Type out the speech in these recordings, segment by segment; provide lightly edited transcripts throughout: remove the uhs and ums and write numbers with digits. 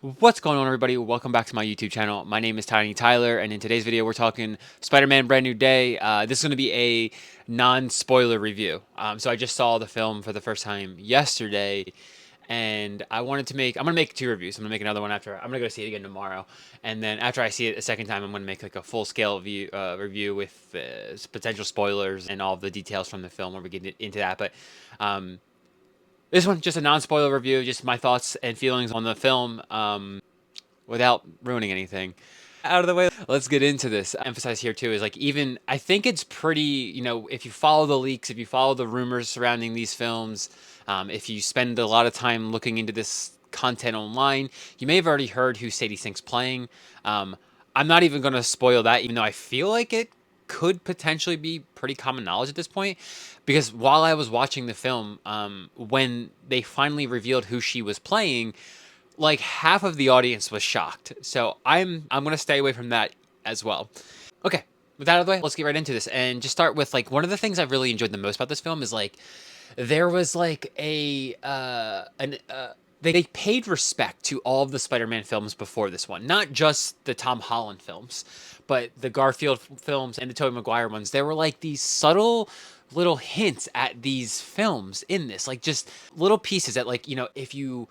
What's going on, everybody? Welcome back to my YouTube channel. My name is Tiny Tyler, and in today's video, we're talking Spider-Man Brand New Day. This is going to be a non-spoiler review. So I just saw the film for the first time yesterday, and I'm going to make two reviews. I'm going to make another one I'm going to go see it again tomorrow. And then after I see it a second time, I'm going to make like a full-scale review with potential spoilers and all of the details from the film where we get into that. But this one, just a non-spoiler review, just my thoughts and feelings on the film, without ruining anything. Out of the way, let's get into this. I emphasize here too is like, even I think it's pretty, if you follow the leaks, if you follow the rumors surrounding these films, if you spend a lot of time looking into this content online, you may have already heard who Sadie Sink's playing. I'm not even going to spoil that, even though I feel like it could potentially be pretty common knowledge at this point, because while I was watching the film, when they finally revealed who she was playing, like half of the audience was shocked. So I'm gonna stay away from that as well. Okay, with that out of the way, let's get right into this and just start with like one of the things I really enjoyed the most about this film is like there was like they paid respect to all of the Spider-Man films before this one, not just the Tom Holland films, but the Garfield films and the Tobey Maguire ones. There were like these subtle little hints at these films in this, like just little pieces that, like, if you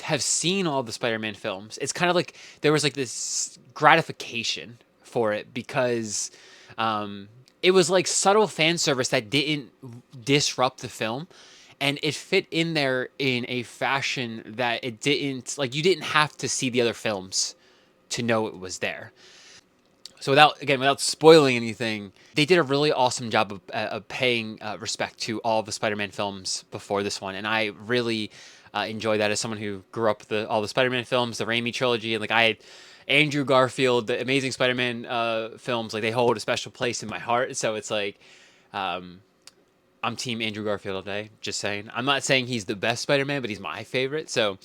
have seen all the Spider-Man films, it's kind of like there was like this gratification for it because it was like subtle fan service that didn't disrupt the film, and it fit in there in a fashion that it didn't, like, you didn't have to see the other films to know it was there. So without spoiling anything, they did a really awesome job of paying respect to all of the Spider-Man films before this one, and I really enjoy that as someone who grew up with all the Spider-Man films, the Raimi trilogy, and like I had Andrew Garfield, the Amazing Spider-Man films, like they hold a special place in my heart. So it's like I'm Team Andrew Garfield all day. Just saying. I'm not saying he's the best Spider-Man, but he's my favorite. So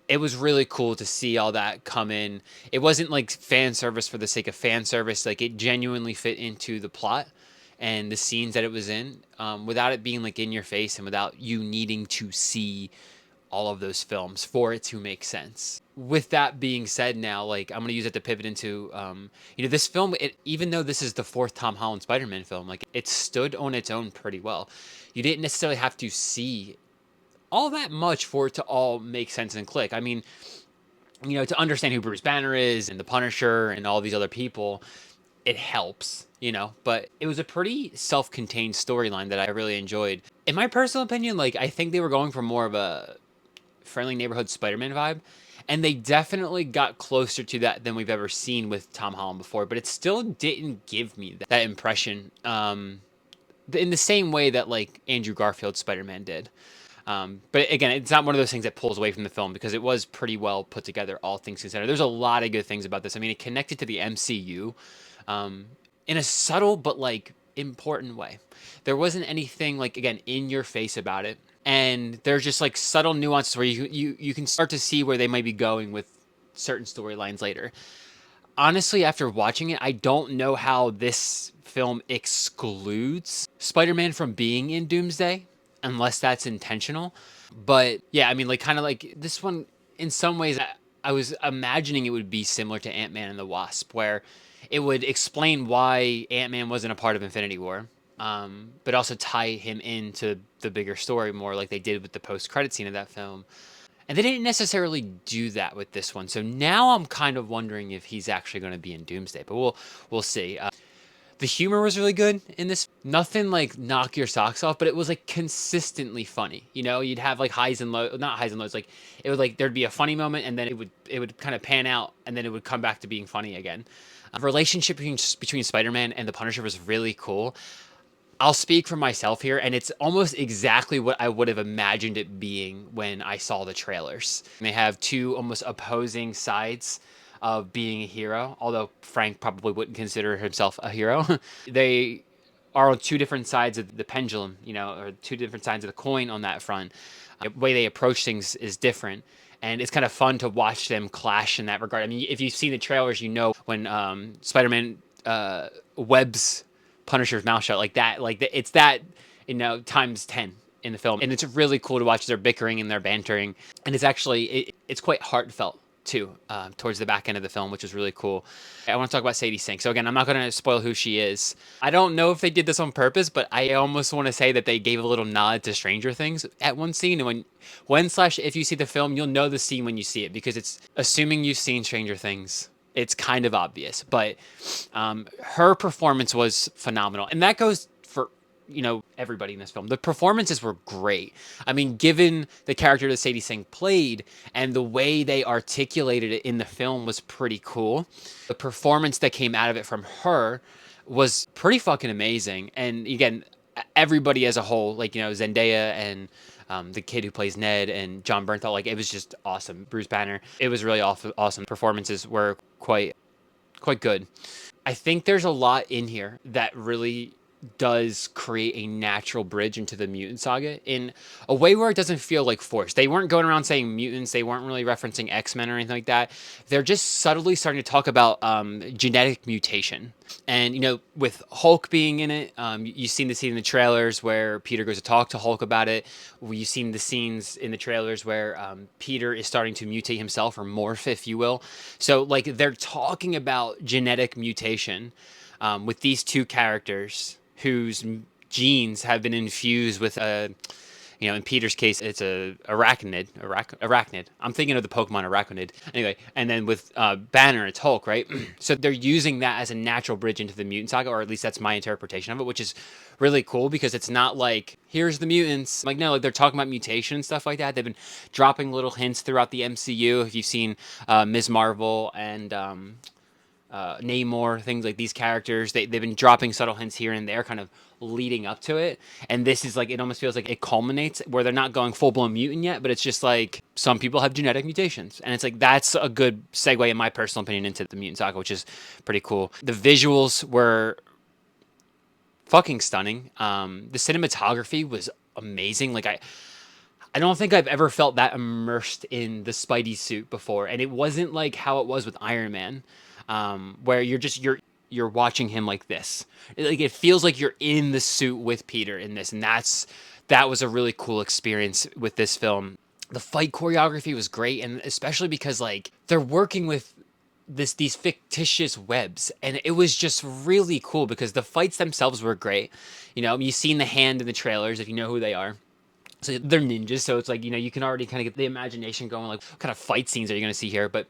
it was really cool to see all that come in. It wasn't like fan service for the sake of fan service. Like it genuinely fit into the plot and the scenes that it was in, without it being like in your face and without you needing to see all of those films for it to make sense. With that being said, now, like, I'm going to use it to pivot into, this film, even though this is the fourth Tom Holland Spider-Man film, like, it stood on its own pretty well. You didn't necessarily have to see all that much for it to all make sense and click. I mean, to understand who Bruce Banner is and the Punisher and all these other people, it helps, but it was a pretty self-contained storyline that I really enjoyed. In my personal opinion, like, I think they were going for more of a friendly neighborhood Spider-Man vibe, and they definitely got closer to that than we've ever seen with Tom Holland before, but it still didn't give me that impression in the same way that like Andrew Garfield's Spider-Man did. But again, it's not one of those things that pulls away from the film because it was pretty well put together, all things considered. There's a lot of good things about this. I mean, it connected to the MCU in a subtle but like important way. There wasn't anything like, again, in your face about it, and there's just like subtle nuances where you can start to see where they might be going with certain storylines later. Honestly, after watching it, I don't know how this film excludes Spider-Man from being in Doomsday, unless that's intentional. But yeah, I mean, like, kind of like this one, in some ways, I was imagining it would be similar to Ant-Man and the Wasp, where it would explain why Ant-Man wasn't a part of Infinity War, but also tie him into the bigger story more like they did with the post-credit scene of that film. And they didn't necessarily do that with this one. So now I'm kind of wondering if he's actually going to be in Doomsday, but we'll see. The humor was really good in this. Nothing like knock your socks off, but it was like consistently funny. You'd have like highs and lows, not highs and lows. Like it would, like, there'd be a funny moment, and then it would kind of pan out, and then it would come back to being funny again. The relationship between Spider-Man and the Punisher was really cool. I'll speak for myself here, and it's almost exactly what I would have imagined it being when I saw the trailers. They have two almost opposing sides of being a hero, although Frank probably wouldn't consider himself a hero. They are on two different sides of the pendulum, or two different sides of the coin on that front. The way they approach things is different, and it's kind of fun to watch them clash in that regard. I mean, if you've seen the trailers, when Spider-Man webs Punisher's mouth shut like that, it's that, times 10 in the film, and it's really cool to watch their bickering and their bantering. And it's actually it's quite heartfelt too, towards the back end of the film, which is really cool. I want to talk about Sadie Sink. So again, I'm not going to spoil who she is. I don't know if they did this on purpose, but I almost want to say that they gave a little nod to Stranger Things at one scene. And when slash if you see the film, you'll know the scene when you see it, because it's, assuming you've seen Stranger Things, it's kind of obvious. But her performance was phenomenal, and that goes for, you know, everybody in this film. The performances were great. I mean, given the character that Sadie Sink played and the way they articulated it in the film was pretty cool. The performance that came out of it from her was pretty fucking amazing. And again, everybody as a whole, like, you know, Zendaya and the kid who plays Ned and John Bernthal, like, it was just awesome. Bruce Banner, it was really awesome. Performances were quite good. I think there's a lot in here that really does create a natural bridge into the mutant saga in a way where it doesn't feel like forced. They weren't going around saying mutants. They weren't really referencing X-Men or anything like that. They're just subtly starting to talk about genetic mutation. And, you know, with Hulk being in it, you've seen the scene in the trailers where Peter goes to talk to Hulk about it. You've seen the scenes in the trailers where Peter is starting to mutate himself, or morph, if you will. So, like, they're talking about genetic mutation with these two characters whose genes have been infused with you know, in Peter's case, it's a arachnid. I'm thinking of the Pokemon Arachnid. Anyway, and then with Banner, it's Hulk, right? So they're using that as a natural bridge into the mutant saga, or at least that's my interpretation of it, which is really cool, because it's not like, here's the mutants. Like, no, like, they're talking about mutation and stuff like that. They've been dropping little hints throughout the MCU. If you've seen Ms. Marvel and Namor, things like these characters, they've been dropping subtle hints here and there, kind of leading up to it. And this is like, it almost feels like it culminates where they're not going full-blown mutant yet, but it's just like, some people have genetic mutations, and it's like, that's a good segue, in my personal opinion, into the mutant saga, which is pretty cool. The visuals were fucking stunning. The cinematography was amazing. Like, I don't think I've ever felt that immersed in the Spidey suit before, and it wasn't like how it was with Iron Man, where you're watching him like this. Like, it feels like you're in the suit with Peter in this, and that was a really cool experience with this film. The fight choreography was great, and especially because, like, they're working with these fictitious webs, and it was just really cool because the fights themselves were great. You know, you've seen the hand in the trailers if you know who they are. So they're ninjas, so it's like, you know, you can already kind of get the imagination going, like, what kind of fight scenes are you going to see here? But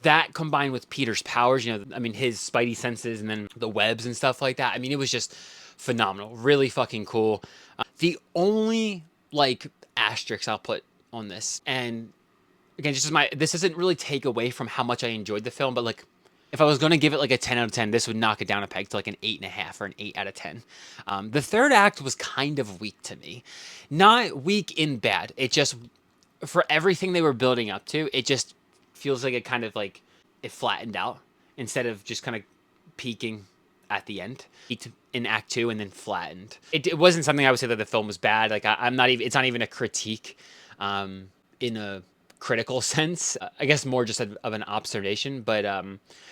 that combined with Peter's powers, you know, I mean, his Spidey senses and then the webs and stuff like that. I mean, it was just phenomenal. Really fucking cool. The only, like, asterisk I'll put on this, and again, just as this doesn't really take away from how much I enjoyed the film, but, like, if I was going to give it like a 10 out of 10, this would knock it down a peg to like an 8.5 or an 8 out of 10. The third act was kind of weak to me. Not weak in bad. It just, for everything they were building up to, it just feels like it kind of like, it flattened out instead of just kind of peaking at the end. Peaked in act 2 and then flattened. It wasn't something I would say that the film was bad. Like, I'm not even, it's not even a critique in a critical sense. I guess more just of an observation. But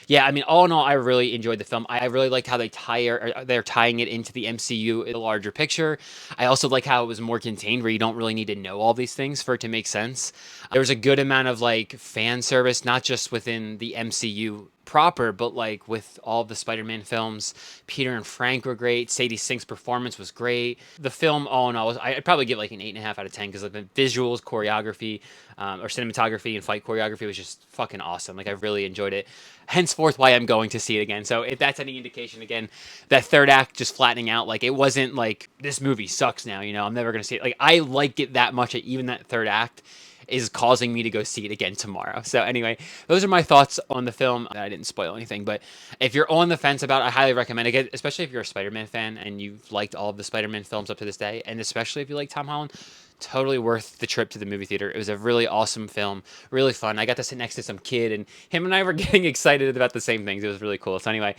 yeah, I mean, all in all, I really enjoyed the film. I really liked how they're tying it into the MCU in a larger picture. I also like how it was more contained, where you don't really need to know all these things for it to make sense. There was a good amount of like fan service, not just within the MCU proper, but like with all the Spider-Man films. Peter and Frank were great. Sadie Sink's performance was great. The film, all in all, I'd probably give like an 8.5 out of 10, because like the visuals, choreography, or cinematography and fight choreography was just fucking awesome. Like, I really enjoyed it. Henceforth, why I'm going to see it again. So if that's any indication, again, that third act just flattening out, like, it wasn't like, this movie sucks now, you know, I'm never going to see it. Like, I like it that much, even that third act is causing me to go see it again tomorrow. So anyway, those are my thoughts on the film. I didn't spoil anything, but if you're on the fence about it, I highly recommend it, especially if you're a Spider-Man fan and you've liked all of the Spider-Man films up to this day, and especially if you like Tom Holland. Totally worth the trip to the movie theater. It was a really awesome film, really fun. I got to sit next to some kid, and him and I were getting excited about the same things. It was really cool. So anyway,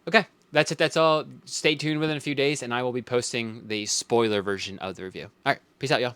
okay, that's it. That's all. Stay tuned within a few days, and I will be posting the spoiler version of the review. All right, peace out, y'all.